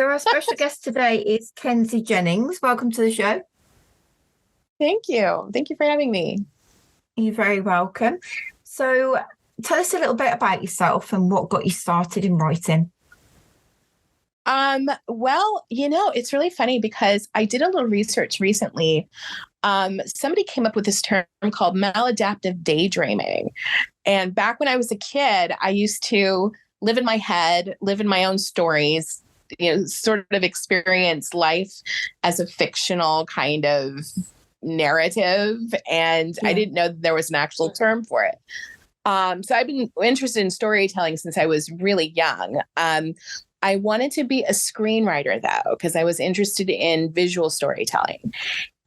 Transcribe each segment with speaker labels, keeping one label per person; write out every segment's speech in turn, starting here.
Speaker 1: So our special guest today is Kenzie Jennings. Welcome to the show.
Speaker 2: Thank you. Thank you for having me.
Speaker 1: You're very welcome. So tell us a little bit about yourself and what got you started in writing.
Speaker 2: Well, it's really funny because I did a little research recently. Somebody came up with this term called maladaptive daydreaming. And back when I was a kid, I used to live in my head, live in my own stories, sort of experience life as a fictional kind of narrative. And I didn't know that there was an actual term for it. So I've been interested in storytelling since I was really young. I wanted to be a screenwriter, though, because I was interested in visual storytelling.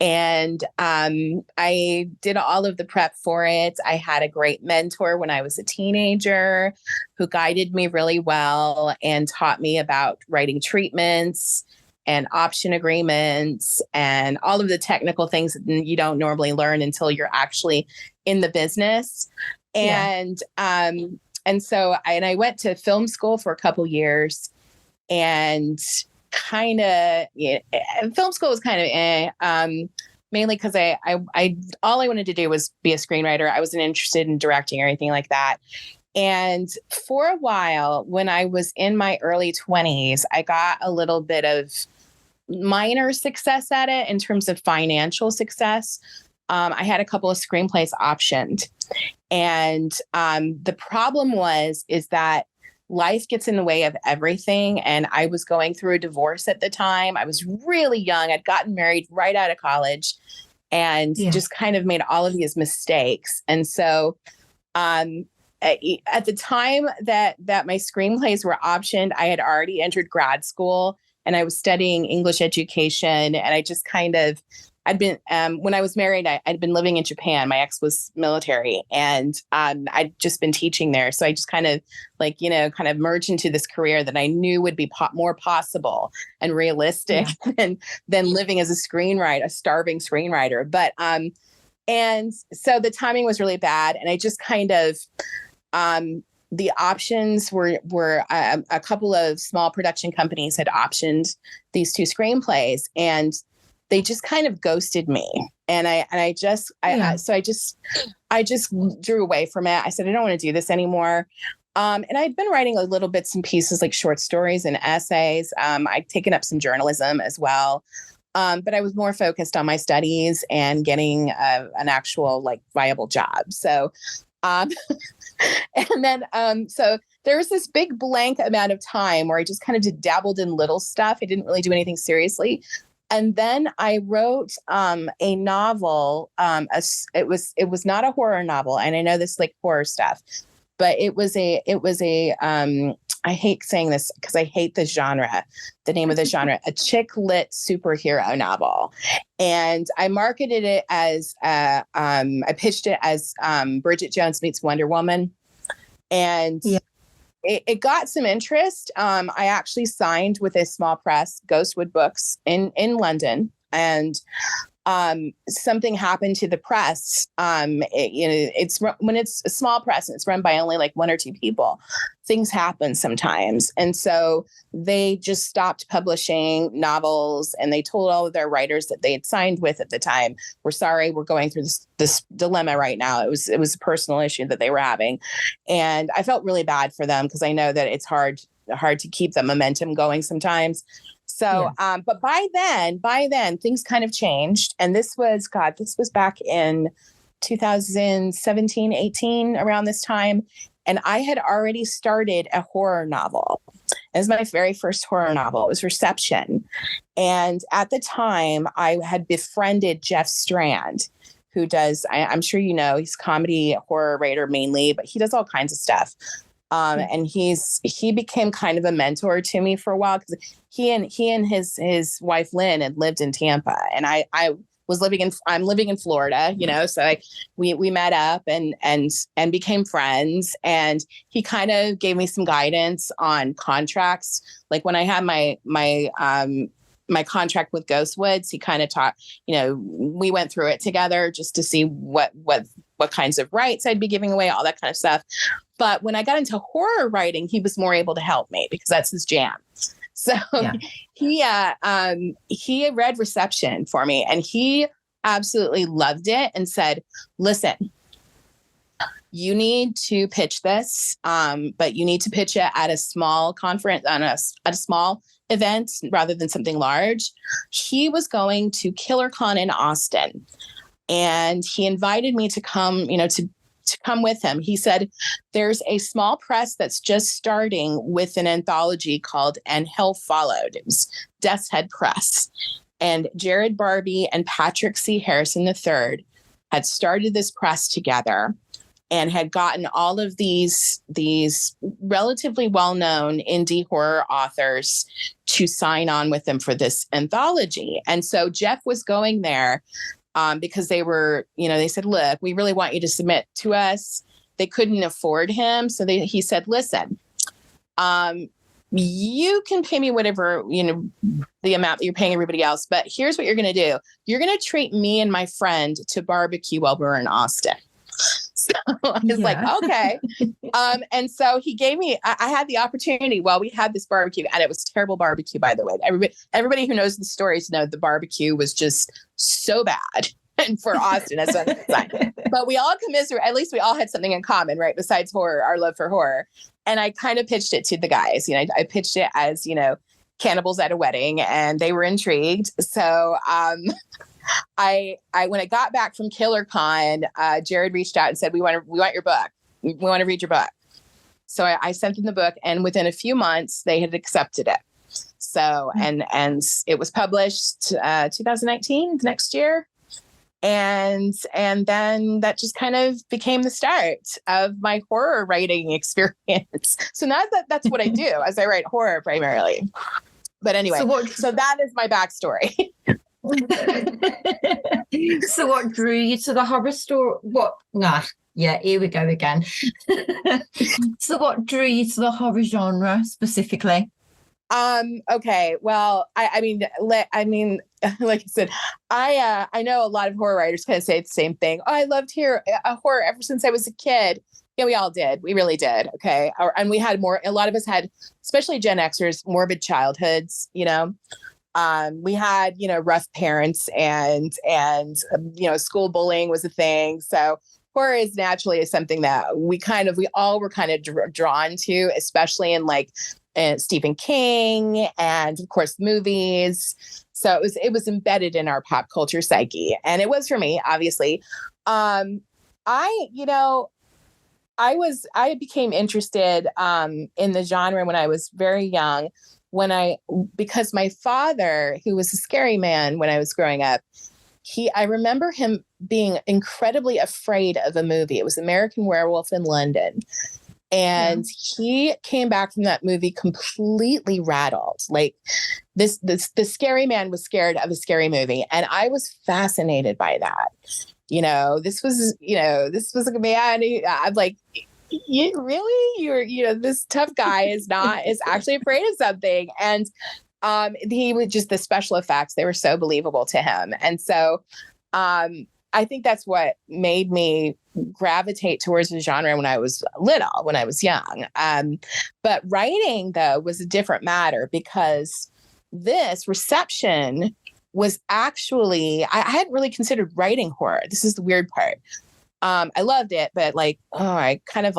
Speaker 2: And I did all of the prep for it. I had a great mentor when I was a teenager who guided me really well and taught me about writing treatments and option agreements and all of the technical things that you don't normally learn until you're actually in the business. And so I went to film school for a couple years. And kind of, film school was kind of mainly because I all I wanted to do was be a screenwriter. I wasn't interested in directing or anything like that. And for a while, when I was in my early 20s, I got a little bit of minor success at it in terms of financial success. I had a couple of screenplays optioned. And the problem is that life gets in the way of everything. And I was going through a divorce at the time. I was really young. I'd gotten married right out of college and just kind of made all of these mistakes. And so at the time that my screenplays were optioned, I had already entered grad school and I was studying English education. And I just I'd been, when I was married, I'd been living in Japan. My ex was military and I'd just been teaching there. So I just kind of merged into this career that I knew would be more possible and realistic than living as a screenwriter, a starving screenwriter. But, and so the timing was really bad. And I just the options were a couple of small production companies had optioned these two screenplays and they just kind of ghosted me. And I just drew away from it. I said, I don't want to do this anymore. And I'd been writing a little bits and pieces like short stories and essays. I'd taken up some journalism as well. But I was more focused on my studies and getting an actual viable job. So, and then, so there was this big blank amount of time where I just kind of dabbled in little stuff. I didn't really do anything seriously. And then I wrote a novel. It was not a horror novel, and I know this horror stuff, but it was a. I hate saying this because I hate the genre. The name of the genre, a chick lit superhero novel, and I marketed it as. I pitched it as Bridget Jones meets Wonder Woman, and. It got some interest. I actually signed with a small press, Ghostwood Books in London, and something happened to the press. It's when it's a small press and it's run by only one or two people, things happen sometimes. And so they just stopped publishing novels and they told all of their writers that they had signed with at the time, we're sorry, we're going through this dilemma right now. It was a personal issue that they were having. And I felt really bad for them because I know that it's hard to keep the momentum going sometimes. So, but by then things kind of changed. And this was back in 2017, 18, around this time. And I had already started a horror novel. It was my very first horror novel. It was Reception. And at the time I had befriended Jeff Strand, who does, I'm sure he's comedy horror writer mainly, but he does all kinds of stuff. And he became kind of a mentor to me for a while because he and his wife Lynn had lived in Tampa, and I'm living in Florida, so we met up and became friends. And he kind of gave me some guidance on contracts. Like when I had my contract with Ghostwoods, he kind of taught, we went through it together just to see what kinds of rights I'd be giving away, all that kind of stuff. But when I got into horror writing, he was more able to help me because that's his jam. So he read reception for me, and he absolutely loved it and said, listen, you need to pitch this, but you need to pitch it at a small conference, at a small event rather than something large. He was going to KillerCon in Austin, and he invited me to come, to come with him. He said, there's a small press that's just starting with an anthology called And Hell Followed. It was Death's Head Press. And Jared Barbie and Patrick C. Harrison III had started this press together and had gotten all of these relatively well-known indie horror authors to sign on with them for this anthology. And so Jeff was going there because they were, they said, look, we really want you to submit to us. They couldn't afford him. So he said, listen, you can pay me whatever, the amount that you're paying everybody else. But here's what you're going to do. You're going to treat me and my friend to barbecue while we're in Austin. So I was like, okay. And so he gave me, I had the opportunity while we had this barbecue, and it was terrible barbecue, by the way. Everybody who knows the stories know the barbecue was just so bad. And for Austin, as a design. But we all commiserate, at least we all had something in common, right? Besides horror, our love for horror. And I kind of pitched it to the guys. I pitched it as, cannibals at a wedding, and they were intrigued. So I when I got back from KillerCon, Jared reached out and said, we want your book. We want to read your book. So I sent them the book, and within a few months they had accepted it. So, and it was published 2019, next year. And then that just kind of became the start of my horror writing experience. So now that's what I do, as I write horror primarily. But anyway, so that is my backstory.
Speaker 1: So what drew you to the horror story? Here we go again. So what drew you to the horror genre specifically?
Speaker 2: Okay. Well, I mean, like I said, I know a lot of horror writers kind of say the same thing. Oh, I loved horror ever since I was a kid. Yeah, we all did. We really did. Okay. And we had a lot of us had, especially Gen Xers, morbid childhoods, we had, rough parents and school bullying was a thing. So horror is naturally something that we all were kind of drawn to, especially in Stephen King and of course movies. So it was embedded in our pop culture psyche, and it was for me, obviously. I became interested in the genre when I was very young, because my father, who was a scary man when I was growing up, I remember him being incredibly afraid of a movie. It was American Werewolf in London. And he came back from that movie completely rattled. Like the scary man was scared of a scary movie. And I was fascinated by that. This was like a man. I'm like, really? This tough guy is actually afraid of something. And he was just, the special effects, they were so believable to him. And so I think that's what made me gravitate towards the genre when I was young. But writing, though, was a different matter, because this reception was actually, I hadn't really considered writing horror. This is the weird part. I loved it, but I kind of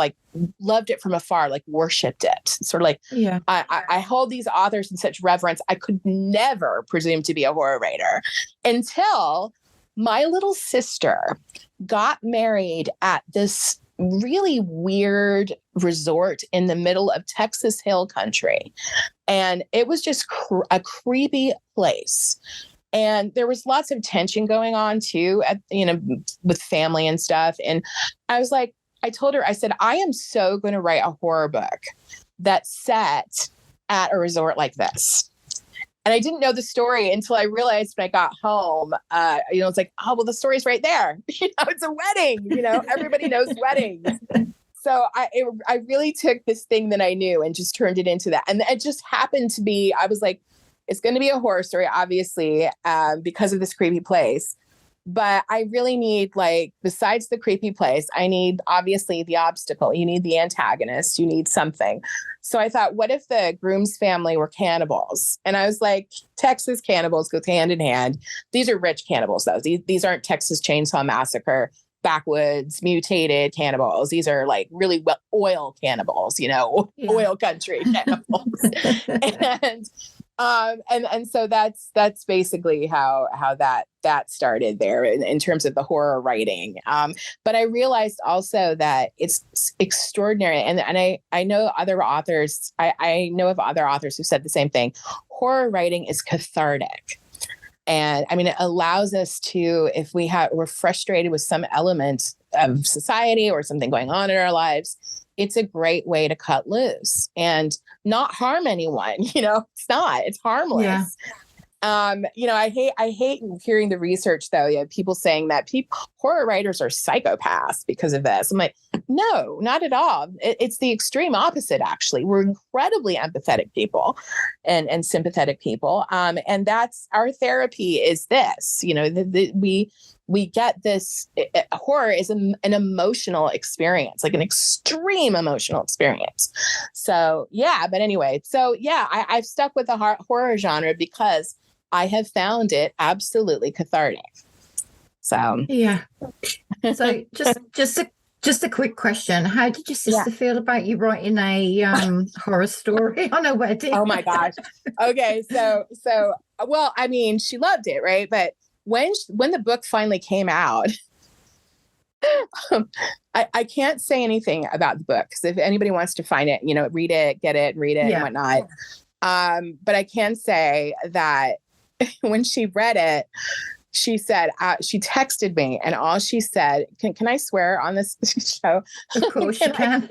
Speaker 2: loved it from afar, worshipped it. Sort of I hold these authors in such reverence. I could never presume to be a horror writer until my little sister got married at this really weird resort in the middle of Texas Hill Country. And it was just a creepy place. And there was lots of tension going on too, with family and stuff. And I told her, I said, I am so going to write a horror book that's set at a resort like this. And I didn't know the story until I realized when I got home, it's like, oh, well, the story's right there. It's a wedding, everybody knows weddings. So I really took this thing that I knew and just turned it into that. And it just happened to be, I was like, it's going to be a horror story, obviously, because of this creepy place. But I really need, like, besides the creepy place, I need obviously the obstacle. You need the antagonist. You need something. So I thought, what if the groom's family were cannibals? And I was like, Texas cannibals go hand in hand. These are rich cannibals, though. These aren't Texas Chainsaw Massacre, backwoods, mutated cannibals. These are like really well oil cannibals, oil country cannibals. And so that's basically how that started there in terms of the horror writing. But I realized also that it's extraordinary, and I know other authors. I know of other authors who said the same thing. Horror writing is cathartic. And I mean, it allows us to, if we're frustrated with some element of society or something going on in our lives, it's a great way to cut loose and not harm anyone. It's harmless. Yeah. I hate hearing the research, though. People saying that horror writers are psychopaths because of this. I'm like, no, not at all. It's the extreme opposite, actually. We're incredibly empathetic people and sympathetic people. And that's our therapy is this, we get this. Horror is an emotional experience, like an extreme emotional experience. So, yeah. But anyway, I've stuck with the horror genre because I have found it absolutely cathartic. So,
Speaker 1: yeah. So just a quick question. How did your sister feel about you writing a horror story on a wedding?
Speaker 2: Oh my gosh. Okay. So, well, I mean, she loved it. Right. But when the book finally came out, I can't say anything about the book, because if anybody wants to find it, read it, get it, read it and whatnot. But I can say that when she read it, she said, she texted me, and all she said, can I swear on this show?
Speaker 1: Of course you can.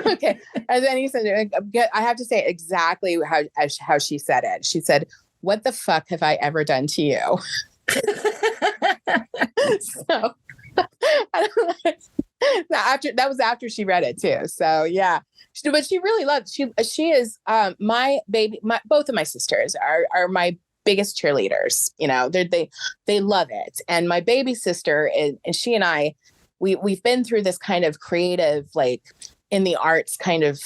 Speaker 2: Okay. And then he said, I have to say exactly how she said it. She said, "What the fuck have I ever done to you?" So that was after she read it too. So yeah, but she really loved. She is my baby. Both of my sisters are my biggest cheerleaders. They love it. And my baby sister and she and I, we've been through this kind of creative, like in the arts kind of.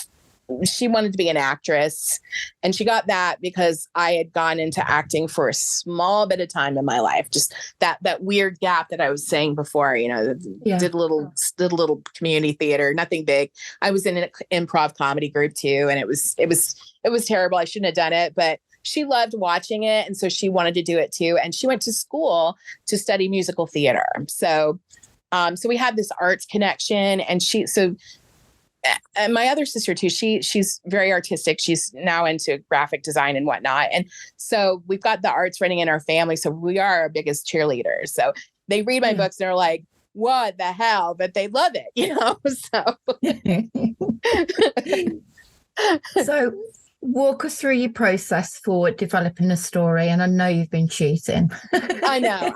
Speaker 2: She wanted to be an actress, and she got that because I had gone into acting for a small bit of time in my life. Just that weird gap that I was saying before, did a little community theater, nothing big. I was in an improv comedy group too. And it was terrible. I shouldn't have done it, but she loved watching it. And so she wanted to do it too. And she went to school to study musical theater. So we had this arts connection, and my other sister too, she's very artistic. She's now into graphic design and whatnot. And so we've got the arts running in our family. So we are our biggest cheerleaders. So they read my books and they're like, what the hell? But they love it, So.
Speaker 1: So walk us through your process for developing a story. And I know you've been cheating.
Speaker 2: I know.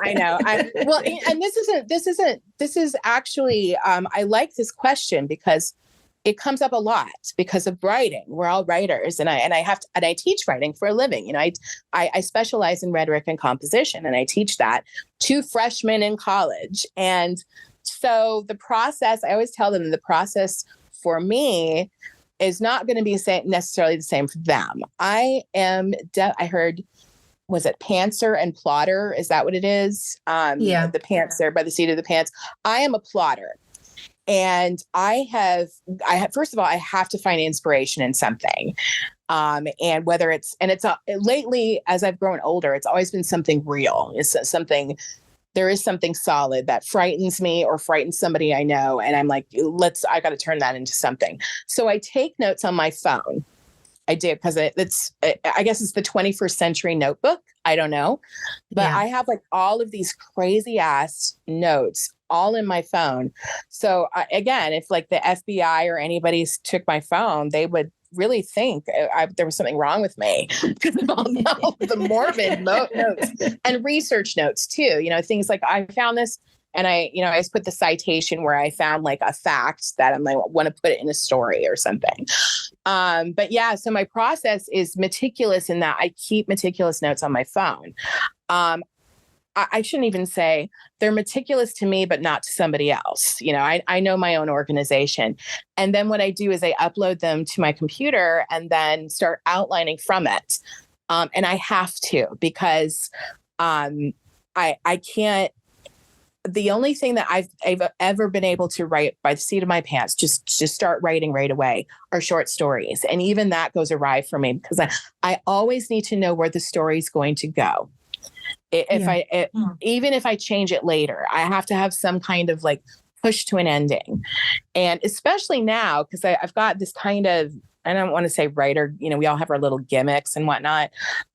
Speaker 2: Well, and this is actually, I like this question because it comes up a lot because of writing. We're all writers, and I teach writing for a living. I specialize in rhetoric and composition, and I teach that to freshmen in college. And so the process, I always tell them, the process for me is not going to be necessarily the same for them. I heard, was it pantser and plotter? Is that what it is? The pantser by the seat of the pants. I am a plotter. And I have, first of all, I have to find inspiration in something. And whether it's lately, as I've grown older, it's always been something real. There is something solid that frightens me or frightens somebody I know. And I'm like, I got to turn that into something. So I take notes on my phone. I do, because I guess it's the 21st century notebook. I don't know. But I have like all of these crazy ass notes all in my phone. So again, if like the FBI or anybody took my phone, they would really think there was something wrong with me because of all the morbid notes and research notes too. Things like I found this, and I just put the citation where I found like a fact that I'm like, want to put it in a story or something. But yeah, so my process is meticulous in that I keep meticulous notes on my phone. I shouldn't even say they're meticulous to me, but not to somebody else. I know my own organization. And then what I do is I upload them to my computer and then start outlining from it. And I have to, because I can't. The only thing that I've ever been able to write by the seat of my pants, just start writing right away, are short stories. And even that goes awry for me, because I always need to know where the story is going to go. Even if I change it later, I have to have some kind of like push to an ending. And especially now, because I've got this kind of, I don't want to say writer, we all have our little gimmicks and whatnot.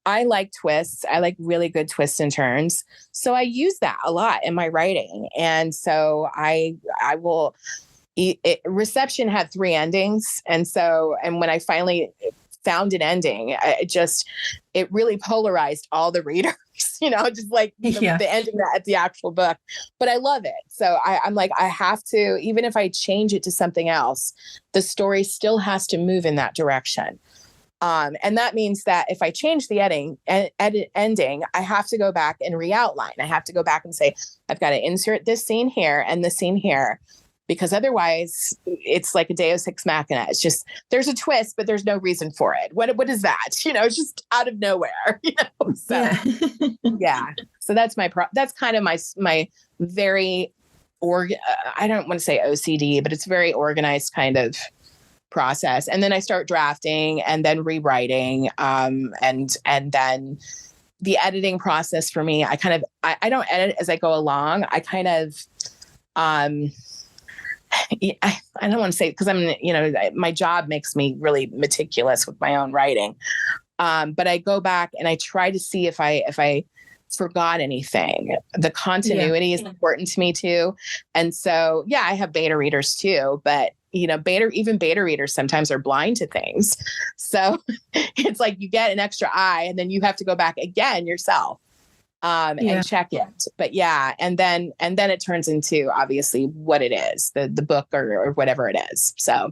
Speaker 2: I like twists. I like really good twists and turns. So I use that a lot in my writing. And so I will, Reception had 3 endings. And when I finally found an ending, it really polarized all the readers, just like the ending at the actual book. But I love it. So I'm like, I have to, even if I change it to something else, the story still has to move in that direction. And that means that if I change the ending, I have to go back and re-outline. I have to go back and say, I've got to insert this scene here and this scene here, because otherwise it's like a Deus Ex Machina. It's just, there's a twist, but there's no reason for it. What is that? It's just out of nowhere, So, yeah. So that's that's kind of my very, I don't want to say OCD, but it's very organized kind of process. And then I start drafting and then rewriting. And then the editing process for me, I don't edit as I go along. I kind of, I don't want to say, because I'm, my job makes me really meticulous with my own writing. But I go back and I try to see if I forgot anything. The continuity is important to me too. And so, I have beta readers too, but beta readers sometimes are blind to things. So it's like you get an extra eye and then you have to go back again yourself. And check it. But and then it turns into obviously what it is, the book or whatever it is. So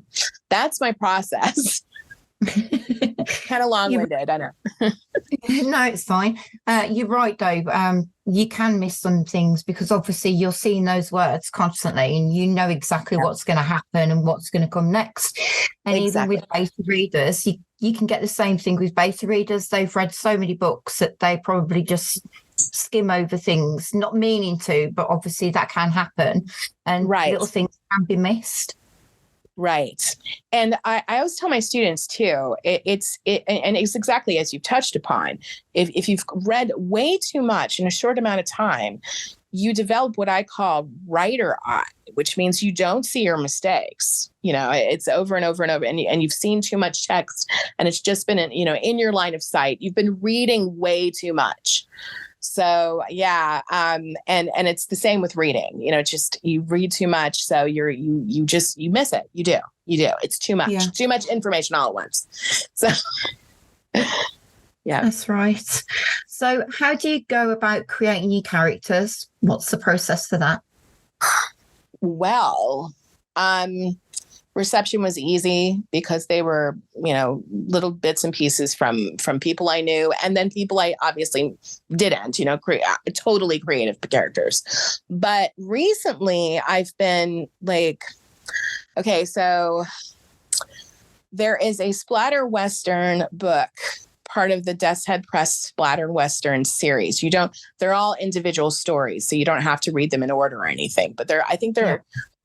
Speaker 2: that's my process. Kind of long-winded, I know.
Speaker 1: No, it's fine. You're right though. You can miss some things because obviously you're seeing those words constantly and you know exactly what's going to happen and what's going to come next. And even with beta readers, you can get the same thing with beta readers. They've read so many books that they probably just skim over things, not meaning to, but obviously that can happen. And little things can be missed.
Speaker 2: Right. And I always tell my students too, it's exactly as you touched upon. If you've read way too much in a short amount of time, you develop what I call writer eye, which means you don't see your mistakes. It's over and over and over, and you've seen too much text, and it's just been in your line of sight. You've been reading way too much. So and it's the same with reading. Just you read too much, so you miss it. You do. It's too much. Too much information all at once. So
Speaker 1: that's right. So how do you go about creating new characters? What's the process for that?
Speaker 2: Well, Reception was easy because they were, little bits and pieces from people I knew, and then people I obviously didn't, totally creative characters. But recently I've been like, okay, so there is a splatter Western book, part of the Death's Head Press Splatter Western series. They're all individual stories, so you don't have to read them in order or anything. But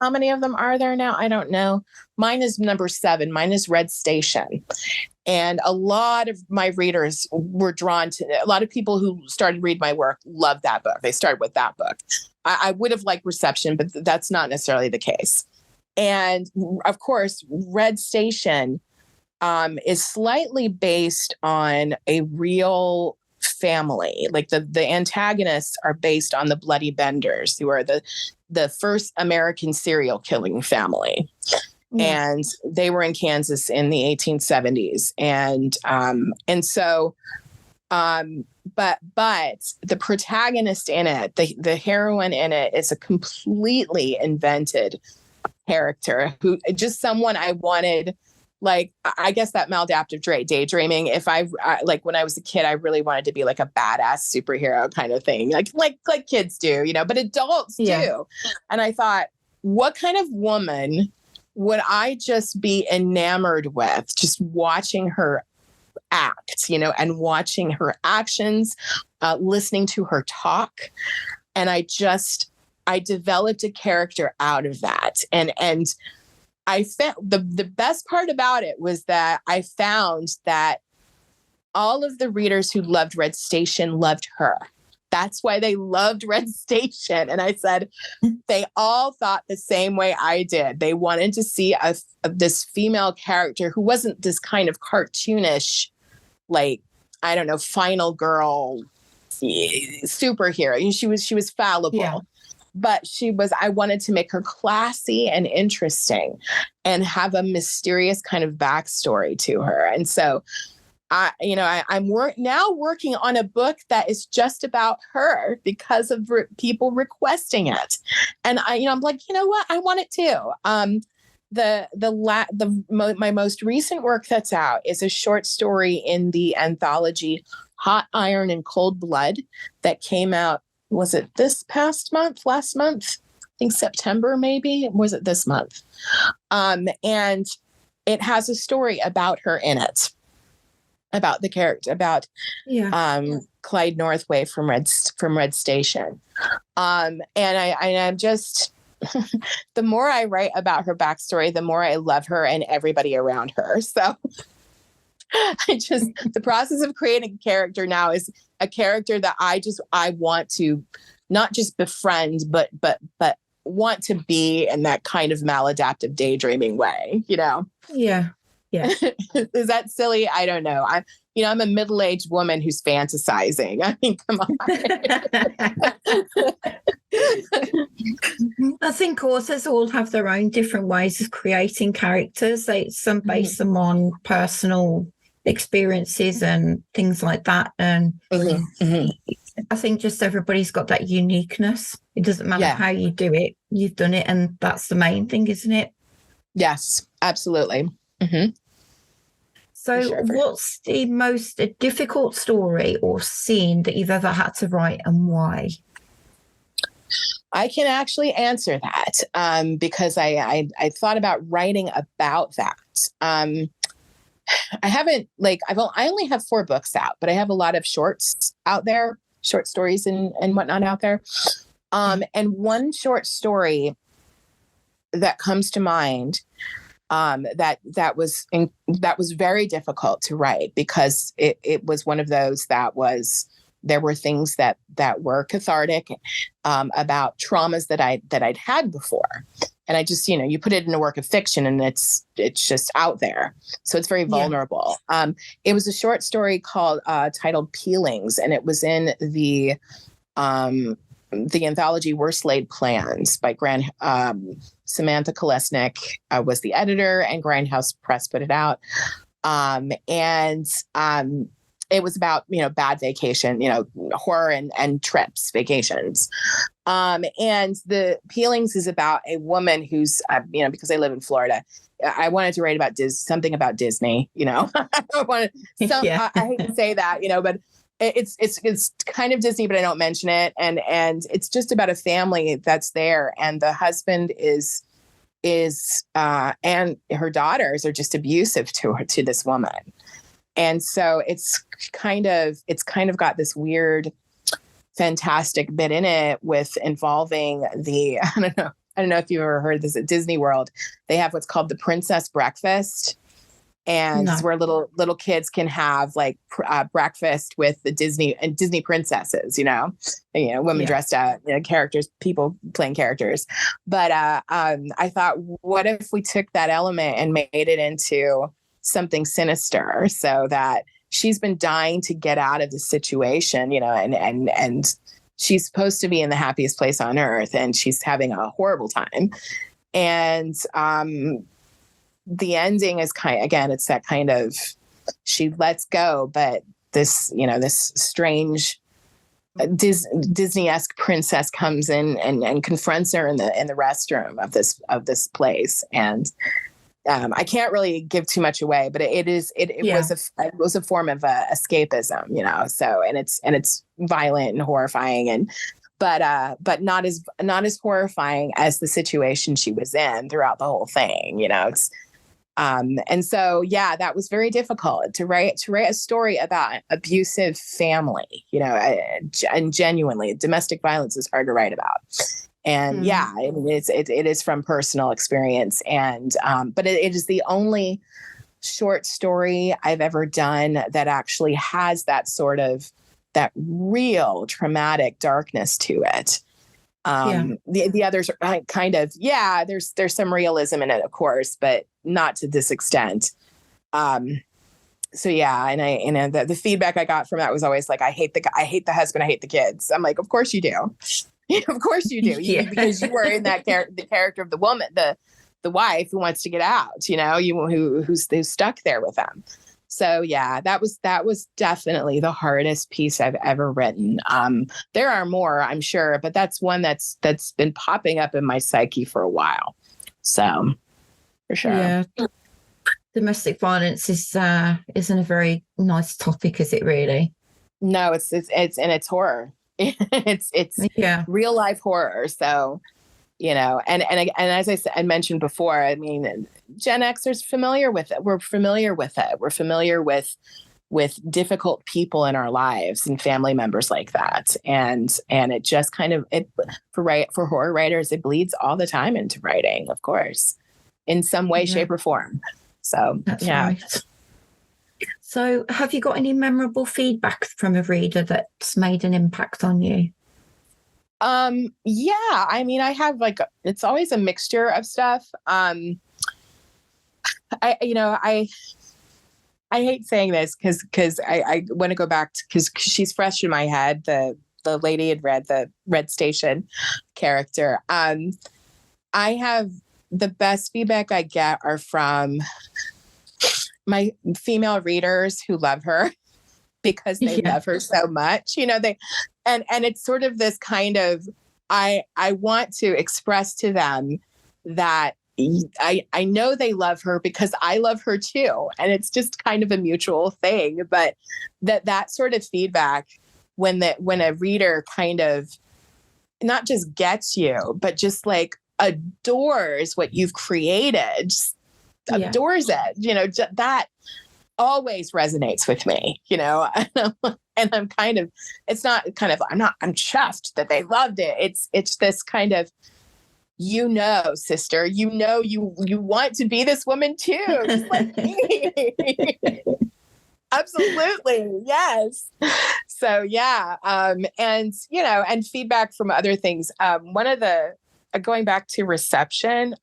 Speaker 2: how many of them are there now? I don't know. Mine is number 7. Mine is Red Station. And a lot of my readers were drawn to, a lot of people who started reading my work loved that book. They started with that book. I would have liked Reception, but that's not necessarily the case. And of course, Red Station is slightly based on a real family. Like the antagonists are based on the Bloody Benders, who are the first American serial killing family. And they were in Kansas in the 1870s. But the protagonist in it, the heroine in it, is a completely invented character who just someone I wanted like, I guess that maladaptive daydreaming. If like when I was a kid, I really wanted to be like a badass superhero kind of thing, like kids do, but adults do. And I thought, what kind of woman would I just be enamored with, just watching her act, and watching her actions, listening to her talk. And I developed a character out of that. And I found the best part about it was that I found that all of the readers who loved Red Station loved her. That's why they loved Red Station. And I said, they all thought the same way I did. They wanted to see this female character who wasn't this kind of cartoonish, like, I don't know, final girl superhero. She was fallible. Yeah. But I wanted to make her classy and interesting and have a mysterious kind of backstory to her. And so I'm now working on a book that is just about her because of people requesting it. And I'm like, you know what? I want it too. My most recent work that's out is a short story in the anthology Hot Iron and Cold Blood that came out. Was it last month? I think September, maybe. Was it this month? And it has a story about her in it, about the character, about Clyde Northway from Red Station. And I'm just, the more I write about her backstory, the more I love her and everybody around her. So the process of creating a character now is a character that I want to not just befriend, but want to be in that kind of maladaptive daydreaming way,
Speaker 1: Yeah. Yeah.
Speaker 2: Is that silly? I don't know. I'm a middle-aged woman who's fantasizing. I mean, come on.
Speaker 1: I think authors all have their own different ways of creating characters. Some base them on personal experiences and things like that. And I think just everybody's got that uniqueness. It doesn't matter how you do it. You've done it, and that's the main thing, isn't it?
Speaker 2: Yes, absolutely. Mm-hmm.
Speaker 1: So what's the most difficult story or scene that you've ever had to write, and why?
Speaker 2: I can actually answer that because I thought about writing about that. I haven't, I only have 4 books out, but I have a lot of shorts out there, short stories and whatnot out there. And one short story that comes to mind that was very difficult to write because it was one of those there were things that were cathartic about traumas that I'd had before. And I just, you put it in a work of fiction and it's just out there. So it's very vulnerable. Yeah. It was a short story titled Peelings, and it was in the anthology Worst Laid Plans by Samantha Kolesnik was the editor, and Grindhouse Press put it out. It was about, bad vacation, horror and trips, vacations. And the Peelings is about a woman who's, because I live in Florida, I wanted to write about something about Disney, I hate to say that, but it's kind of Disney, but I don't mention it. And it's just about a family that's there, and the husband is and her daughters are just abusive to this woman. And so it's kind of got this weird, fantastic bit in it with involving I don't know if you've ever heard this at Disney World. They have what's called the Princess Breakfast. And it's where little kids can have breakfast with the Disney princesses, women dressed as characters, people playing characters. But I thought, what if we took that element and made it into something sinister, so that she's been dying to get out of the situation, and she's supposed to be in the happiest place on earth, and she's having a horrible time. And the ending is it's that kind of, she lets go, but this strange Disney-esque princess comes in and confronts her in the restroom of this place. And I can't really give too much away, but it was a form of escapism, you know. So and it's violent and horrifying, and but not as horrifying as the situation she was in throughout the whole thing, you know. It's and so yeah, that was very difficult to write a story about an abusive family, you know, and genuinely domestic violence is hard to write about. And yeah, it is from personal experience. And, but it is the only short story I've ever done that actually has that sort of, that real traumatic darkness to it. The others are kind of, yeah, there's some realism in it, of course, but not to this extent. So yeah, and the feedback I got from that was always like, I hate the husband, I hate the kids. I'm like, of course you do. Of course you do, because you were in that the character of the woman, the wife who wants to get out, you know, who's stuck there with them. So yeah, that was definitely the hardest piece I've ever written. There are more, I'm sure, but that's one that's been popping up in my psyche for a while. So for sure.
Speaker 1: Yeah. Domestic violence isn't a very nice topic, is it really?
Speaker 2: No, it's horror. it's real life horror. So, you know, and as I said, I mentioned before, I mean, Gen Xers familiar with it. We're familiar with it. We're familiar with difficult people in our lives and family members like that. And it just kind of, for horror writers, it bleeds all the time into writing, of course, in some way, shape or form. So
Speaker 1: that's right. So have you got any memorable feedback from a reader that's made an impact on you?
Speaker 2: Yeah, I mean, I have it's always a mixture of stuff. I hate saying this because I want to go back to, because she's fresh in my head. The lady had read the Red Station character. I have the best feedback I get are from my female readers who love her because they love her so much, you know, and it's sort of this kind of, I want to express to them that I know they love her because I love her too. And it's just kind of a mutual thing, but that sort of feedback when a reader kind of not just gets you, but just like adores what you've created, just adores it, you know, that always resonates with me, you know. And I'm kind of, it's not kind of, I'm chuffed that they loved it. It's this kind of, you know, sister, you know, you want to be this woman too, just like me. Absolutely. Yes. So yeah. And, you know, and feedback from other things. One of the, going back to reception,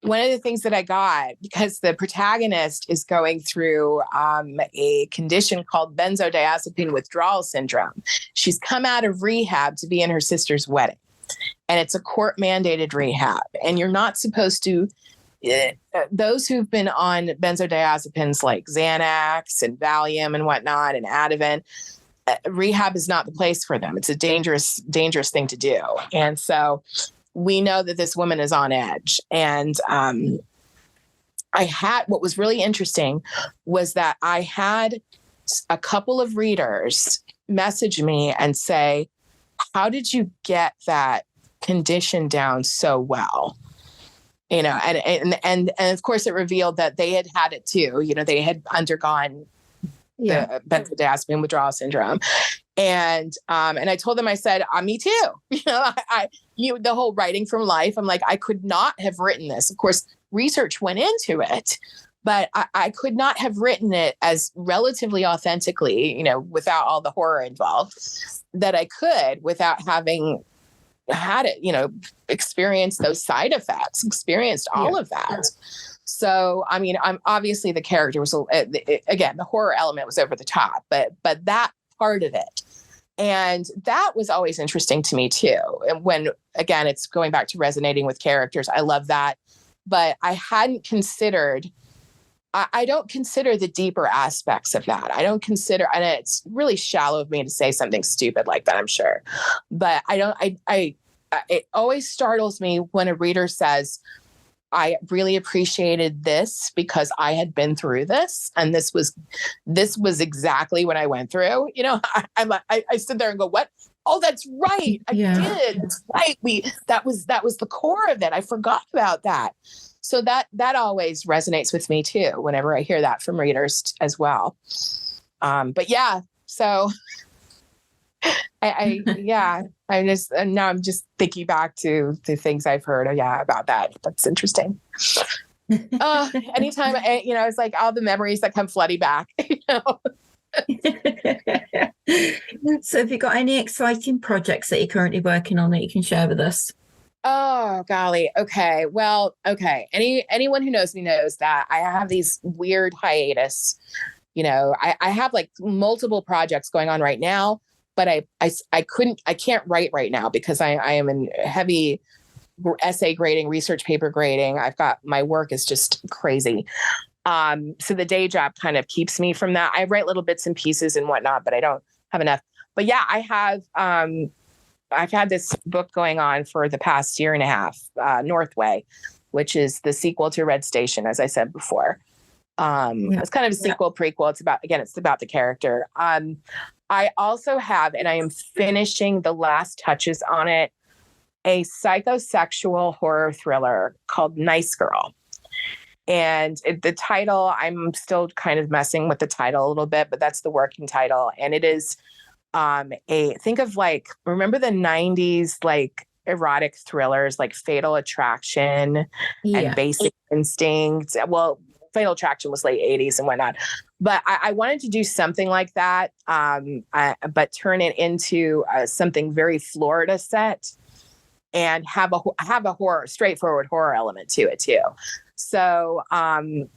Speaker 2: one of the things that I got, because the protagonist is going through a condition called benzodiazepine withdrawal syndrome. She's come out of rehab to be in her sister's wedding. And it's a court mandated rehab. And you're not supposed to, those who've been on benzodiazepines like Xanax and Valium and whatnot and Ativan, rehab is not the place for them. It's a dangerous thing to do. And so we know that this woman is on edge. And what was really interesting was that I had a couple of readers message me and say, how did you get that condition down so well? You know, and of course it revealed that they had it too. You know, they had undergone the benzodiazepine withdrawal syndrome. And I told them, I said, me too. You know, the whole writing from life, I'm like, I could not have written this. Of course, research went into it, but I could not have written it as relatively authentically, you know, without all the horror involved, that I could without having had it, you know, experienced those side effects, experienced all of that. So, I mean, I'm obviously the character was, again, the horror element was over the top, but that part of it. And that was always interesting to me too. And when, again, it's going back to resonating with characters. I love that. But I hadn't considered, I don't consider the deeper aspects of that. I don't consider, and it's really shallow of me to say something stupid like that, I'm sure. But it always startles me when a reader says, I really appreciated this because I had been through this, and this was exactly what I went through. I stood there and go, what? Oh, that's right. I did. That's right. That was the core of it. I forgot about that. So that always resonates with me too, whenever I hear that from readers as well. But yeah, so now I'm just thinking back to the things I've heard. About that. That's interesting. Anytime, it's like all the memories that come flooding back.
Speaker 1: So have you got any exciting projects that you're currently working on that you can share with us?
Speaker 2: Oh, golly. Okay. Well, okay. Anyone who knows me knows that I have these weird hiatus. I have like multiple projects going on right now, but I can't write right now because I am in heavy essay grading, research paper grading. My work is just crazy. So the day job kind of keeps me from that. I write little bits and pieces and whatnot, but I don't have enough. But yeah, I've had this book going on for the past year and a half, Northway, which is the sequel to Red Station, as I said before. It's kind of a sequel prequel. It's about the character. I also have, and I am finishing the last touches on it, a psychosexual horror thriller called Nice Girl. And the title, I'm still kind of messing with the title a little bit, but that's the working title. And it is think of like, remember the 90s, like erotic thrillers, like Fatal Attraction and Basic Instinct. Well, Fatal Attraction was late 80s and whatnot. But I wanted to do something like that, but turn it into something very Florida set and have a straightforward horror element to it too. So I'm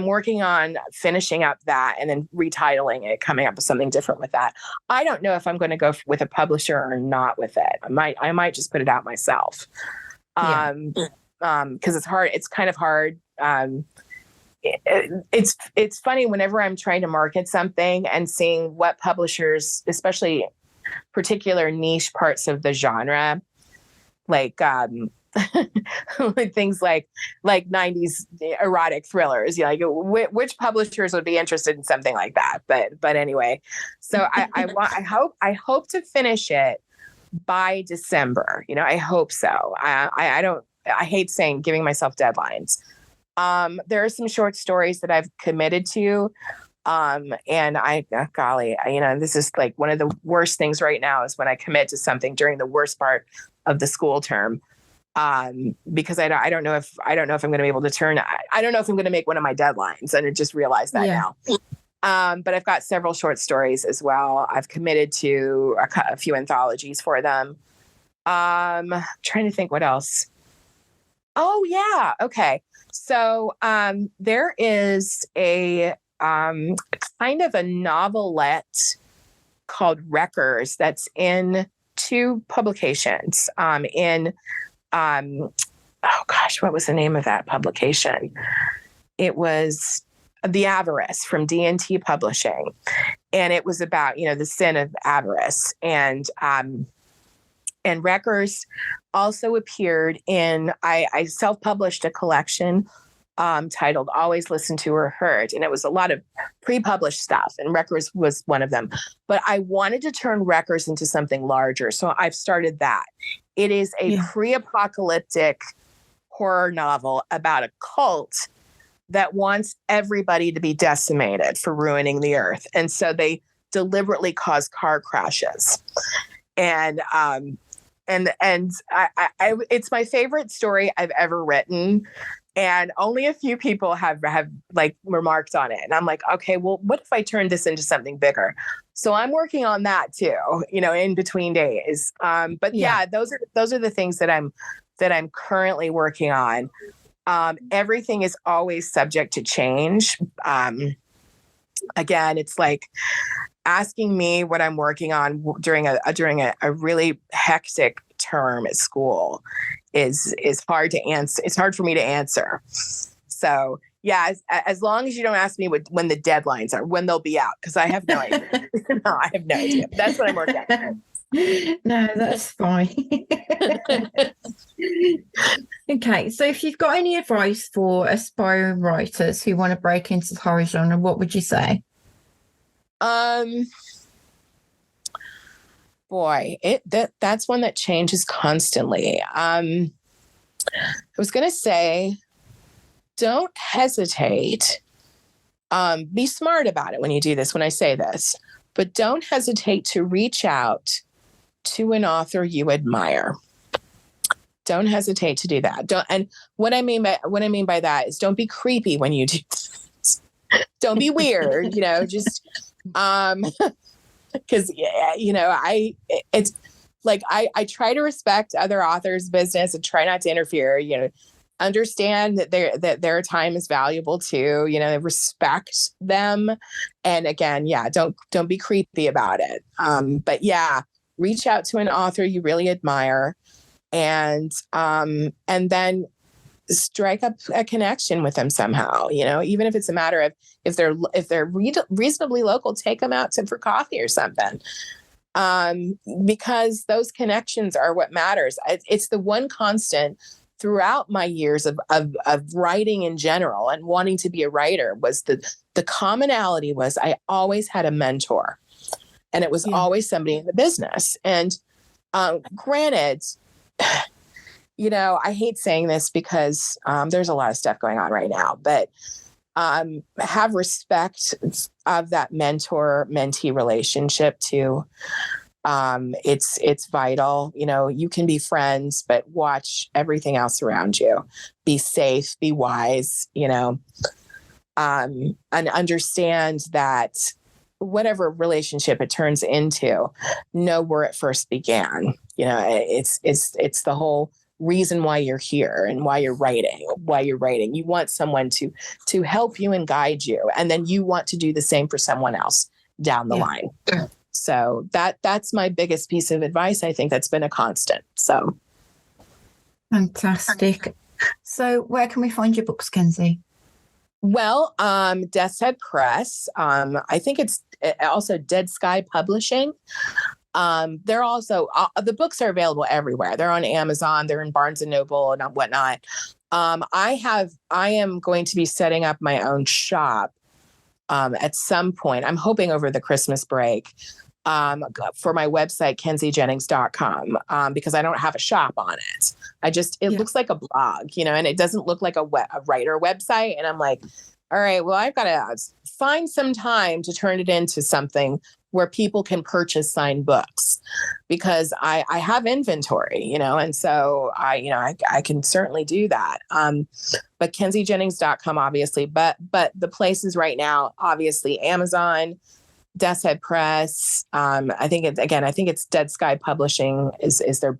Speaker 2: working on finishing up that and then retitling it, coming up with something different with that. I don't know if I'm going to go with a publisher or not with it. I might just put it out myself. Because it's hard. It's kind of hard. It's funny whenever I'm trying to market something and seeing what publishers, especially particular niche parts of the genre, like like things like 90s erotic thrillers, like which publishers would be interested in something like that. But anyway, so I hope to finish it by December. I hope so. I hate giving myself deadlines. There are some short stories that I've committed to. And this is like one of the worst things right now is when I commit to something during the worst part of the school term. Because I don't know if I'm going to be able to I don't know if I'm going to make one of my deadlines, and I just realized that now. But I've got several short stories as well. I've committed to a few anthologies for them. Trying to think what else. Oh yeah. Okay. So, there is a, kind of a novelette called Wreckers that's in 2 publications, what was the name of that publication? It was The Avarice from D&T Publishing. And it was about, the sin of avarice. And Wreckers also appeared in, I self-published a collection titled Always Listen to or Hurt. And it was a lot of pre-published stuff. And Wreckers was one of them. But I wanted to turn Wreckers into something larger. So I've started that. It is a pre-apocalyptic horror novel about a cult that wants everybody to be decimated for ruining the earth. And so they deliberately cause car crashes. And it's my favorite story I've ever written. And only a few people have like remarked on it. And I'm like, okay, well, what if I turn this into something bigger? So I'm working on that too, in between days. But those are the things that I'm currently working on. Everything is always subject to change. Again, it's like asking me what I'm working on during a really hectic term at school is hard to answer. It's hard for me to answer. So yeah, as long as you don't ask me when the deadlines are, when they'll be out, because I have no idea. No, I have no idea. That's what I'm working on.
Speaker 1: No, that's fine. Okay, so if you've got any advice for aspiring writers who want to break into the horror genre, what would you say?
Speaker 2: Boy, that's one that changes constantly. I was gonna say, don't hesitate. Be smart about it when you do this, when I say this, but don't hesitate to reach out to an author you admire. Don't hesitate to do that. And what I mean by that is, don't be creepy when you do this. Don't be weird, just because it's like I try to respect other authors' business and try not to interfere, understand that their time is valuable too, respect them. And again, don't be creepy about it. But yeah, reach out to an author you really admire, and then strike up a connection with them somehow, even if it's a matter of, if they're reasonably local, take them out for coffee or something. Because those connections are what matters. It's the one constant throughout my years of writing in general and wanting to be a writer, was the commonality was I always had a mentor, and it was always somebody in the business. And granted, I hate saying this because there's a lot of stuff going on right now, but have respect of that mentor-mentee relationship too. It's vital. You can be friends, but watch everything else around you. Be safe, be wise, and understand that whatever relationship it turns into, know where it first began. It's the whole reason why you're here and why you're writing. You want someone to help you and guide you, and then you want to do the same for someone else down the line. So that's my biggest piece of advice. I think that's been a constant. So
Speaker 1: fantastic. So where can we find your books, Kenzie?
Speaker 2: Well, Death's Head Press. I think it's also Dead Sky Publishing. They're also, the books are available everywhere. They're on Amazon, they're in Barnes and Noble and whatnot. I am going to be setting up my own shop at some point. I'm hoping over the Christmas break, for my website, kenziejennings.com, because I don't have a shop on it. It looks like a blog, and it doesn't look like a writer website. And I'm like, all right, well, I've got to find some time to turn it into something where people can purchase signed books, because I have inventory, and so I can certainly do that. But kenziejennings.com, obviously, but the places right now, obviously Amazon, Death's Head Press. I think it's Dead Sky Publishing is their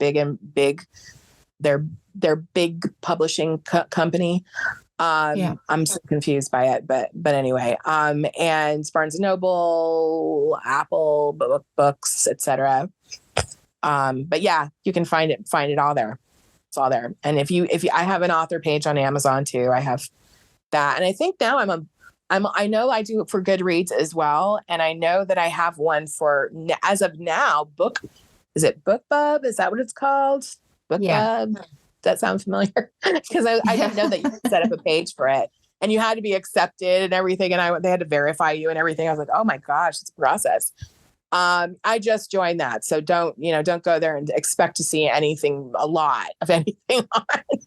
Speaker 2: their big publishing company. I'm so confused by it, but anyway, and Barnes and Noble, Apple books, etc. But yeah, you can find it all there. It's all there. And if I have an author page on Amazon too, I have that. And I think now I know I do it for Goodreads as well. And I know that I have one for, as of now, is it BookBub? Is that what it's called? BookBub? Does that sound familiar? Because I didn't know that you could set up a page for it and you had to be accepted and everything. And they had to verify you and everything. I was like, oh my gosh, it's a process. I just joined that. So don't go there and expect to see a lot of anything on it.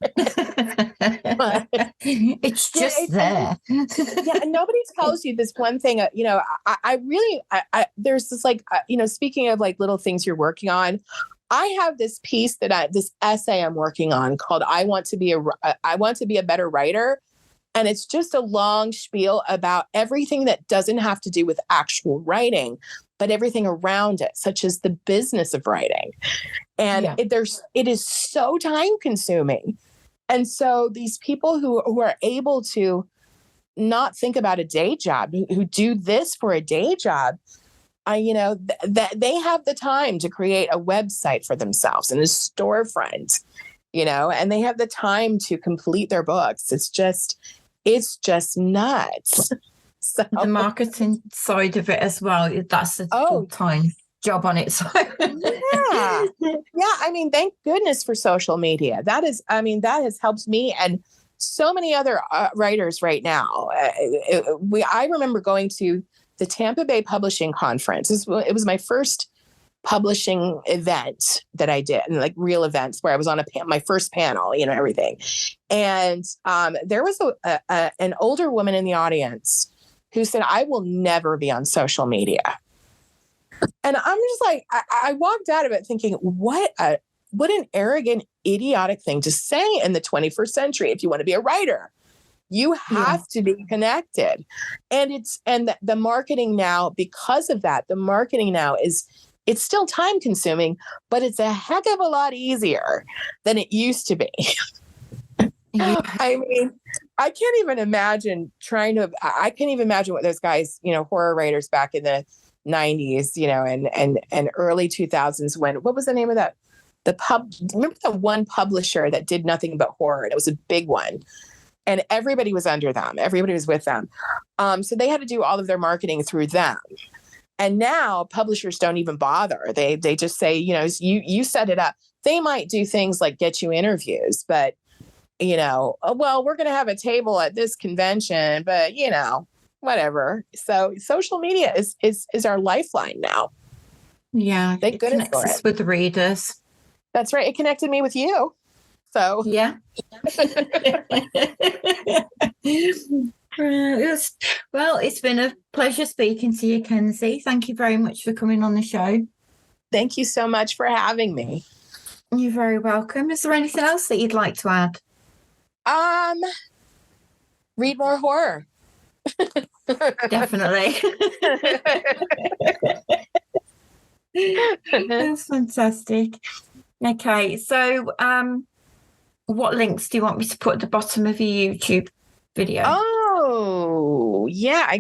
Speaker 1: It's just there.
Speaker 2: And nobody tells you this one thing, there's this speaking of like little things you're working on, I have this piece this essay I'm working on called I want to be a better writer. And it's just a long spiel about everything that doesn't have to do with actual writing, but everything around it, such as the business of writing. And it is so time consuming. And so these people who are able to not think about a day job, who do this for a day job, that they have the time to create a website for themselves and a storefront, and they have the time to complete their books. It's just nuts. So
Speaker 1: the marketing side of it as well, that's a full time. job on it. So
Speaker 2: yeah. I mean, thank goodness for social media. That has helped me and so many other writers right now. I remember going to the Tampa Bay Publishing Conference. It was my first publishing event that I did, and like real events where I was on my first panel, everything. And there was an older woman in the audience who said, "I will never be on social media." And I'm just like, I walked out of it thinking, what an arrogant, idiotic thing to say in the 21st century. If you want to be a writer, you have to be connected. And the marketing now, because of that, the marketing now it's still time consuming, but it's a heck of a lot easier than it used to be.
Speaker 1: Yeah.
Speaker 2: I mean, I can't even imagine what those guys, horror writers back in the 90s, and early 2000s what was the name of that? Remember the one publisher that did nothing but horror? And it was a big one. And everybody was under them. Everybody was with them. So they had to do all of their marketing through them. And now publishers don't even bother. They just say, you set it up. They might do things like get you interviews, but, well, we're going to have a table at this convention, but, whatever. So social media is our lifeline now.
Speaker 1: Yeah.
Speaker 2: Thank goodness
Speaker 1: connects
Speaker 2: for
Speaker 1: us
Speaker 2: it.
Speaker 1: with the readers.
Speaker 2: That's right. It connected me with you. So
Speaker 1: yeah. It's been a pleasure speaking to you, Kenzie. Thank you very much for coming on the show.
Speaker 2: Thank you so much for having me.
Speaker 1: You're very welcome. Is there anything else that you'd like to add?
Speaker 2: Read more horror.
Speaker 1: Definitely. That's fantastic. Okay, so what links do you want me to put at the bottom of your YouTube video?
Speaker 2: Oh, yeah.